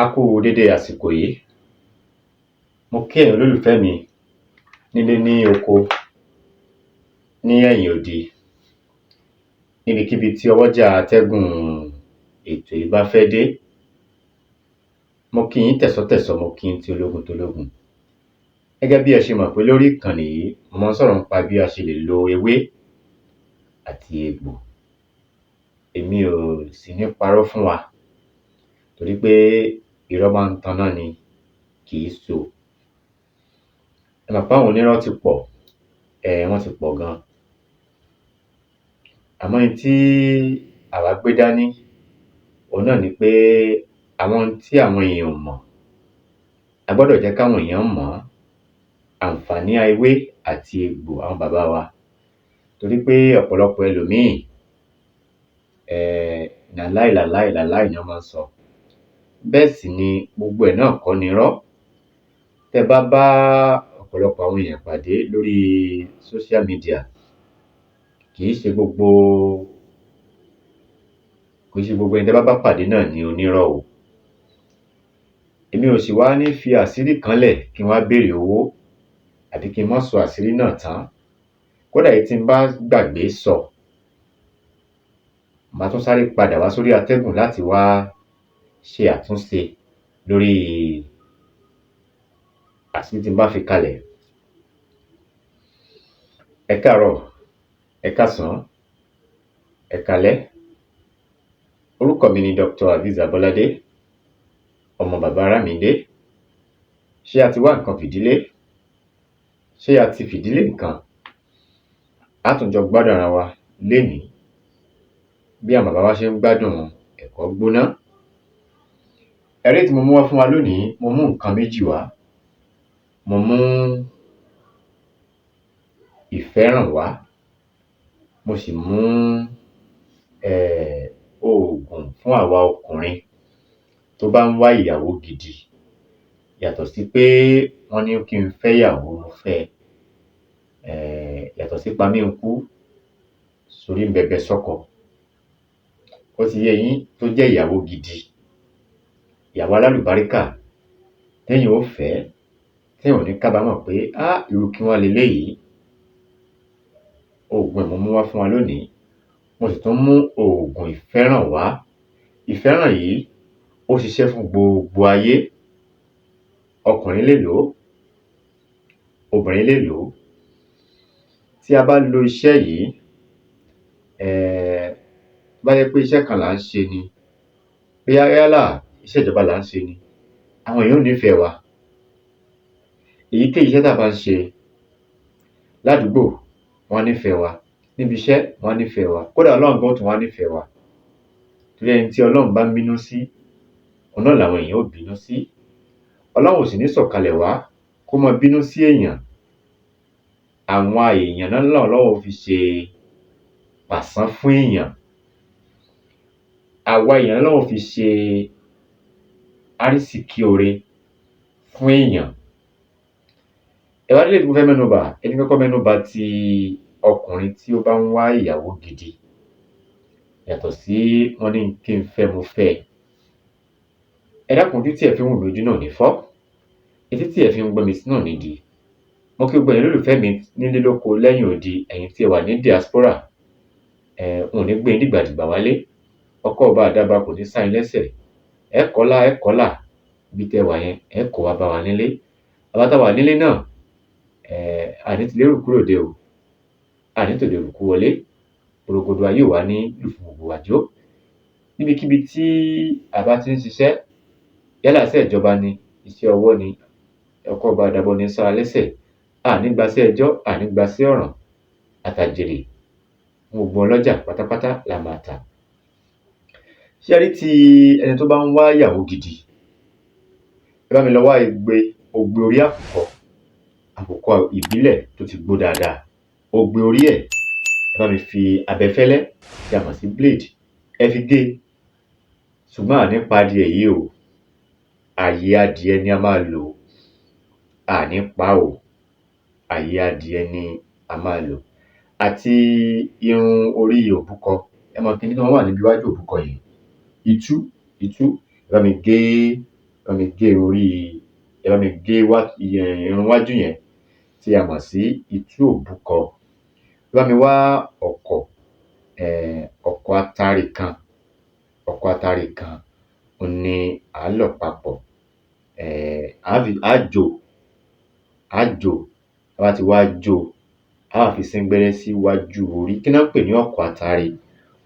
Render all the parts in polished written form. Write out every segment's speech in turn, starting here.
A kú dédé àsìkò yìí. Mo kí ẹ̀yin olólùfẹ́ mi nílé ní oko, ní ẹ̀yìn odi, níbikíbi tí ọwọ́jà atẹ́gùn ètò yìí bá fẹ́ dé. Mo kí yín tẹ̀sọ́tẹ̀sọ́, mo kí yín tológun tológun. Gẹ́gẹ́ bí ẹ ṣe mọ̀ pé lórí ìkànnì yìí, mo máa ń sọ̀rọ̀ nípa bí a ṣe lè lo ewé àti egbò. Èmi ò sì ní parọ́ fún wa, torí pé irọ́ máa ń taná ni, kì í so. Ẹ mọ̀ pé àwọn onírọ́ ti pọ̀, wọ́n ti pọ̀ gan. Àmọ́ ohun tí àwa gbé dání, òun náà ni pé àwọn ohun tí àwọn èèyàn ò mọ̀, a gbọ́dọ̀ jẹ́ káwọn èèyàn mọ̀ àǹfààní ewé àti egbò àwọn bàbá wa. Torí pé ọ̀pọ̀lọpọ̀ ẹlòmíì, làláì ni wọ́n máa ń sọ. Bẹ́ẹ̀ sì ni gbogbo ẹ̀ náà kọ́ ni irọ́. Tẹ́ bá bá ọ̀pọ̀lọpọ̀ àwọn èèyàn pàdé lórí social media, kì í ṣe gbogbo ẹni tẹ́ bá bá pàdé náà ni onírọ́ o. Èmi ò sì wá ní fi àṣírí kan lẹ̀ kí n wá béèrè owó, àbí kí n má sọ àṣírí náà tán. Kódà èyí tí n bá gbàgbé sọ, màá tún sáré padà wá sórí atẹ́gùn láti wá ṣe àtúnṣe lórí àṣírí tí n bá fi kalẹ̀. Ẹ káàárọ̀, ẹ káàsán, ẹ káalẹ́. Orúkọ mi ni Dr. Aviz Abolade, ọmọ bàbá Aramide. Ṣé a ti wá nǹkan fìdílé? Ṣé a ti fìdílé nǹkan? A tún jọ gbádùn ara wa lénìí, bí àwọn bàbá wa ṣe ń gbádùn ẹ̀kọ́ gbóná. Ẹ̀rí tí mo mú wá fún wa lónìí, mo mú nǹkan méjì wá. Mo mú ìfẹ́ràn wá, mo sì mú oògùn fún àwa ọkùnrin tó bá ń wá ìyàwó gidi. Yàtọ̀ sí pé wọ́n ní kí n fẹ́ ìyàwó, mo fẹ́. Yàtọ̀ sí pa mí ń kú, sórí ń bẹbẹ sọ́kọ. Ó ti yé yín, tó jẹ́ ìyàwó gidi, ìyàwó alálùbáríkà, téèyàn ó fẹ́, téèyàn ò ní kábàámọ̀ pé irú kí wá leléyìí. Oògùn ẹ̀ mo mú wá fún wa lónìí. Mo sì tún mú oògùn ìfẹ́ràn wá. Ìfẹ́ràn yìí ó ṣiṣẹ́ fún gbogbo ayé. Ọkùnrin lè lò ó, obìnrin lè lò ó. Tí a bá lo iṣẹ́ yìí, bá jẹ́ pé iṣẹ́ kan là ń ṣe ni, bóyá yálà iṣẹ́ ìjọba là ń ṣe ni, àwọn èèyàn ò nífẹ̀ẹ́ wa. Èyíkéyìí iṣẹ́ tá bá ń ṣe, ládùúgbò wọ́n á nífẹ̀ẹ́ wa, níbi iṣẹ́ wọ́n á nífẹ̀ẹ́ wa, kódà Ọlọ́run gan tún wá nífẹ̀ẹ́ wa. Torí ẹni tí Ọlọ́run bá ń bínú sí, òun náà làwọn èèyàn ó bínú sí. Ọlọ́run ò sì ní sọ̀kalẹ̀ wá kó máa bínú sí èèyàn. Àwọn èèyàn náà Ọlọ́run fi ṣe pàṣán fún èèyàn. Àwa èèyàn Ọlọ́run fi ṣe àrísìkí oore fún èèyàn. Ẹ wá rí eléyìí tí mo fẹ́ mẹ́nubà, ẹni kọ́kọ́ mẹ́nubà ti ọkùnrin tí ó bá ń wá ìyàwó gidi. Yàtọ̀ sí wọ́n ní kí n fẹ́, mo fẹ́. Ẹ dákun, ojú tí ẹ fi ń wò mí, ojú náà ò ní fọ́. Etí tí ẹ fi ń gbọ́ mi sí náà ò ní di. Mo kí gbogbo ẹ̀yin olólùfẹ́ mi nílé lóko lẹ́yìn odi, ẹ̀yin tí ẹ wà ní diaspora. N ò ní gbé yín dìgbàdìgbà wálé. Ọkọ́ ọba àdába kò ní sá yín lẹ́sẹ̀. Ẹ kọ́lá ibi tẹ́ wà yẹn, ẹ kó wá bá wa nílé. Àwa tá wà nílé náà, àní ti lérò kúrò dé o, àní tòde òrùkú wọlé. Orogodo ayé wa ní lù fún gbogbo àjò. Níbikíbi tí a bá ti ń ṣiṣẹ́, yálà iṣẹ́ ìjọba ni, iṣẹ́ ọwọ́ ni, ọkọ́ ọba àdába ò ní sá wa lẹ́sẹ̀. Àní gbaṣẹ́ ẹjọ́, àní gbaṣẹ́ ọ̀ràn, àtàjèrè gbogbo ọlọ́jà pátápátá la máa tà. Ṣé ẹ rí ti ẹni tó bá ń wá ìyàwó gidi? Ẹ bá mi lọ wá ogbe orí àkùkọ ìbílẹ̀ tó ti gbó dáadáa. Ogbe orí ẹ̀, ẹ bá mi fi abẹfẹ́lẹ́ tí a mọ̀ sí blade, ẹ fi gé. Ṣùgbọ́n àní pa adìẹ yìí o. Àyè adìẹ ni a máa lò. Àní pa o. Àyè adìẹ ni a máa lò. Àti irun orí òbúkọ, ẹ mọ̀ kíní tí wọ́n wà níbi iwájú òbúkọ yìí. Itú, ẹ bá mi gé ẹ bá mi gé ẹ bá mi gé irun wájú yẹn tí a mọ̀ sí itú òbúkọ. Ẹ bá mi wá ọ̀kọ̀ atare kan, òun ni à á lọ̀ papọ̀. Á jò, tá bá ti wá jò, á wá fi síngbẹ́rẹ́ síwájú orí. Kí ná ń pè ní ọ̀kọ̀ atare?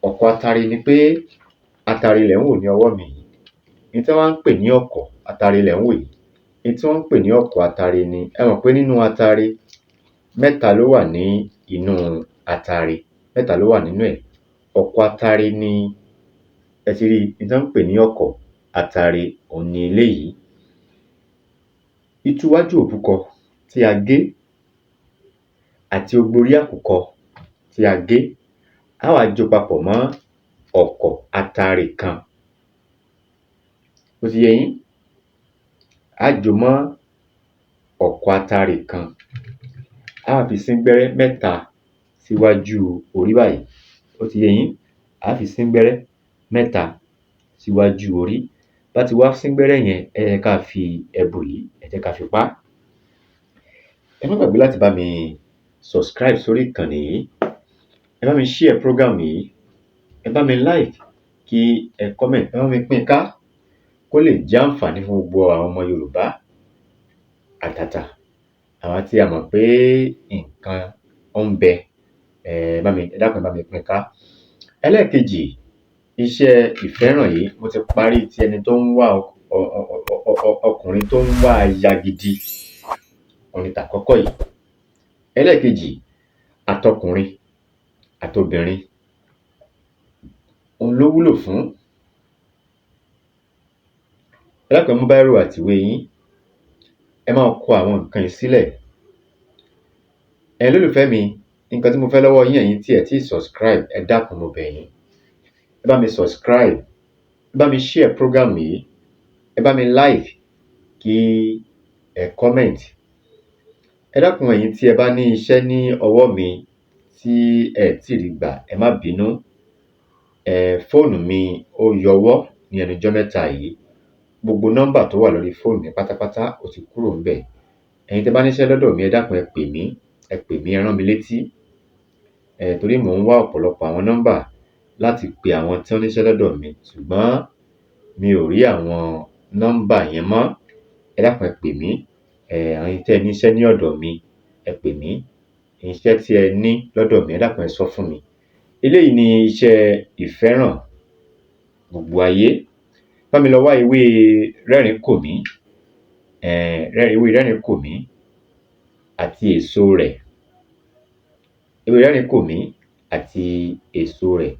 Ọ̀kọ̀ atare ni pé atare lẹ̀ ń wò ní ọwọ́ mi yìí. N tí wọ́n ń pè ní ọ̀kọ̀ atare lẹ̀ ń wò yìí. N tí wọ́n ń pè ní ọ̀kọ̀ atare ni, ẹ mọ̀ pé nínú atare mẹ́ta ló wà ní inú atare, mẹ́ta ló wà nínú ẹ̀. Ọ̀kọ̀ atare ni ẹ ti rí, n tí wọ́n ń pè ní ọ̀kọ̀ atare òun ni eléyìí. Itú wájú òbúkọ tí a gé àti gbogbo orí àkùkọ tí a gé, á wá jó papọ̀ mọ́ ọ̀kọ̀ atare kan. Ó ti yé yín? Á jò mọ́ ọ̀kọ̀ atare kan. Á wá fi síngbẹ́rẹ́ mẹ́ta síwájú orí báyìí. Ó ti yé yín? Á fi síngbẹ́rẹ́ mẹ́ta síwájú orí. Bá ti wá síngbẹ́rẹ́ yẹn, ẹ jẹ́ ká fi ẹbu yìí, ẹ jẹ́ ká fi pá. Ẹ má gbàgbé láti bá mi subscribe sórí ìkànnì yìí. Ẹ bá mi share program yìí. Ẹ bá mi like, kí ẹ comment, ẹ bá mi pín ká kó lè jẹ́ àǹfààní fún gbogbo àwọn ọmọ Yorùbá àtàtà. Àwa tí a mọ̀ pé nǹkan ó ń bẹ, ẹ dákun ẹ bá mi pín ká. Ẹlẹ́ẹ̀kejì, iṣẹ́ ìfẹ́ràn yìí mo ti parí ti ẹni tó ń wá ọkùnrin tó ń wá aya gidi. Òun ni tàkọ́kọ́ yìí. Ẹlẹ́ẹ̀kejì, àtọkùnrin àtobìnrin òun ló wúlò fún. Ẹ dákun ẹ mú báírò àti ìwé yín. Ẹ máa kọ àwọn nǹkan yìí sílẹ̀. Ẹ̀yin olólùfẹ́ mi, nǹkan tí mo fẹ́ lọ́wọ́ yín, ẹ̀yin tí ẹ ti subscribe, ẹ dákun mo bẹ̀ yín. Ẹ bá mi subscribe, ẹ bá mi share program yìí, ẹ bá mi like, kí ẹ comment. Ẹ dákun ẹ̀yin tí ẹ bá ní iṣẹ́ ní ọwọ́ mi tí ẹ tí rí gbà, ẹ má bínú. Fóònù mi ó yọwọ́ ní ẹnu ọjọ́ mẹ́ta yìí. Gbogbo nọ́mbà tó wà lórí fóònù mi pátápátá ó ti kúrò ńbẹ̀. Ẹ̀yin tí ẹ bá níṣẹ́ lọ́dọ̀ mi, ẹ dákun ẹ pè mí, ẹ rán mi létí. Torí mò ń wá ọ̀pọ̀lọpọ̀ àwọn nọ́mbà láti pe àwọn tí wọ́n níṣẹ́ lọ́dọ̀ mi, ṣùgbọ́n mi ò rí àwọn nọ́mbà yẹn mọ́. Ẹ dákun ẹ pè mí. Ẹ̀yin tí ẹ níṣẹ́ ní ọ̀dọ̀ mi, ẹ pè mí. Iṣẹ́ tí ẹ ní lọ́dọ̀ mi, ẹ dákun ẹ sọ fún mi. Eléyìí ni iṣẹ́ ìfẹ́ràn gbogbo ayé. Bá mi lọ wá ewé rẹ́rìn-ín-kòmí, ewé rẹ́rìn-ín-kòmí àti èso rẹ̀. Ewé rẹ́rìn-ín-kòmí àti èso rẹ̀.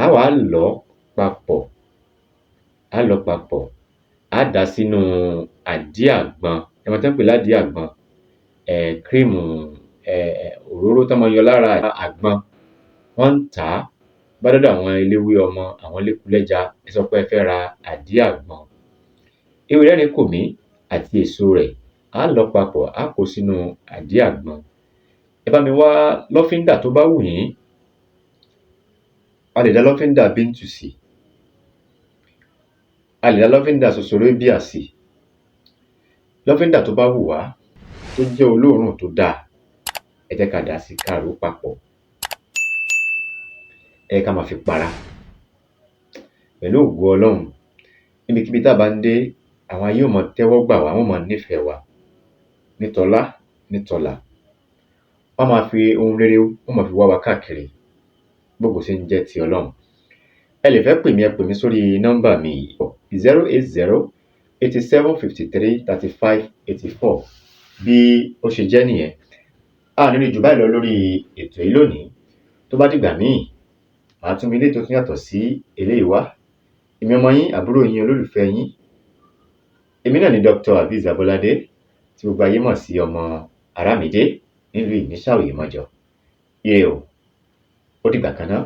Á wá lọ̀ papọ̀. Á dà sínú àdí àgbọn. Ẹ mọ̀ tí wọ́n ń pè ládìí àgbọn. Cream, òróró tí wọ́n máa ń yọ lára àgbọn. Wọ́n ń tà á. Bá dọ́dọ̀ àwọn eléwé ọmọ, àwọn elékulẹ́ja, ẹ sọ pé ẹ fẹ́ ra àdí àgbọn. Ewé rẹ́rìn-ín-kòmí àti èso rẹ̀, á lọ̀ papọ̀, á kó sínú àdí àgbọn. Ẹ bá mi wá lọ́fíndà tó bá wù yín. A lè dá lọ́fíndà bíntù sí. A lè dá lọ́fíndà sosorébíà sí. Lọ́fíndà tó bá wù wá, tó jẹ́ olóòórùn tó dáa, ẹ jẹ́ ká dà sí, ká rò papọ̀. Ẹ jẹ́ ká máa fi para. Pẹ̀lú ògo Ọlọ́run, níbikíbi tá a bá ń dé, àwọn ayé ó máa tẹ́wọ́ gbà wá, wọ́n máa nífẹ̀ẹ́ wa nítọlá nítọlà. Wọ́n máa fi ohun rere, wọ́n máa fi wá wa káàkiri. Gbogbo ṣe ń jẹ́ ti Ọlọ́run. Ẹ lè fẹ́ pè mí, ẹ pè mí sórí nọ́mbà mi 080 87 53 35 84. Bí ó ṣe jẹ́ nìyẹn. A ní rí jù báyìí lọ lórí ètò yìí lónìí. Tó bá dìgbà míì, màá tún ilé tó tún yàtọ̀ sí eléyìí wá. Èmi ọmọ yín, àbúrò yín, olólùfẹ́ yín. Èmi náà ni Dr. Aviz Abolade, tí gbogbo ayé mọ̀ sí ọmọ Arámidé nílùú Ìníṣà Òyèmọ̀jọ̀. Ire o, ó dìgbà kan náà.